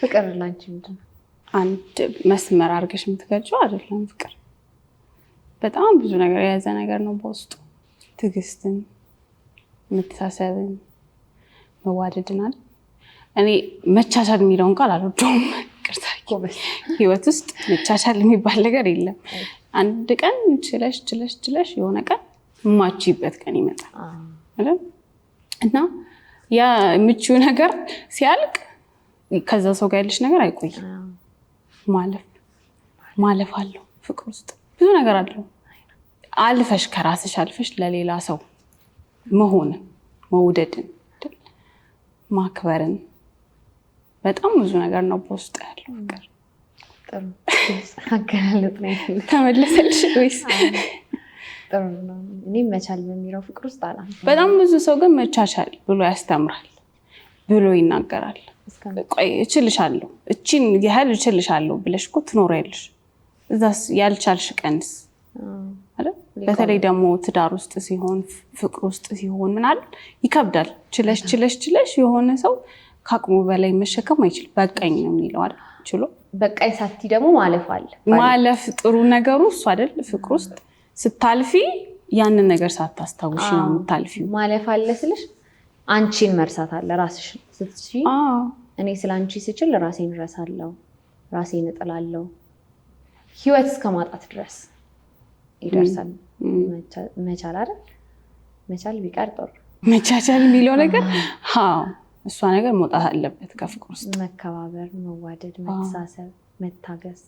ፍቅር ላንቺ ምንድነው? አንድ መስመር አድርገሽ የምትገልጪው አይደለም ፍቅር በጣም ብዙ ነገር የያዘ ነገር ነው በውስጡ ትዕግስትን መተሳሰብን መዋደድን አይደል እኔ መቻቻል የሚለውን ቃል አልወደውም ቅርታ ህይወት ውስጥ መቻቻል የሚባል ነገር የለም አንድ ቀን ችለሽ የሆነ ቀን ማቺበት ቀን ይመጣል አይደል እና ያ ምቹ ነገር ሲያልቅ ከዛ ሰው ጋር ያለሽ ነገር አይቆይም ማለፍ አለው ፍቅር ውስጥ ብዙ ነገር አለው አልፈሽ ከራስሽ አልፈሽ ለሌላ ሰው መሆን መውደድን ማክበርን በጣም ብዙ ነገር ነው በውስጥ ያለው ፍቅር ጥሩ አገላለጥ ነው ተመለሰልሽ ወይስ ጥሩ ነው እኔ መቻል በሚለው ፍቅር ውስጥ አላ በጣም ብዙ ሰው ግን መቻቻል ብሎ ያስተምራል ብሎ ይናገራል ቆይ እችልሻለሁ እቺን ያህል እችልሻለሁ ብለሽ እኮ ትኖሪያለሽ እዛስ ያልቻልሽ ቀንስ አይደል በተለይ ደግሞ ትዳር ውስጥ ሲሆን ፍቅር ውስጥ ሲሆን ምን አይደል ይከብዳል ችለሽ የሆነ ሰው ካቅሙ በላይ መሸከም አይችል በቃኝ ነው የሚለው አይደል ችሎ በቃኝ ሳቲ ደግሞ ማለፍ ጥሩ ነገሩ እሱ አይደል ፍቅር ውስጥ ስታልፊ ያንን ነገር ሳታስታውሽ ነው የምታልፊው ማለፍ አለ ስልሽ አንቺን መርሳት አለ ራስሽን ስትሺ እኔ ስላንቺ ስችል ራሴን ረሳለሁ ራሴን እጥላለሁ ህይወት እስከማጣት ድረስ ይደርሳል መቻል አይደል መቻል ቢቀር ጥሩ መቻቻል የሚለው ነገር እሷ ነገር መውጣት አለበት ከፍቅር ውስጥ መከባበር መዋደድ መተሳሰብ መታገስ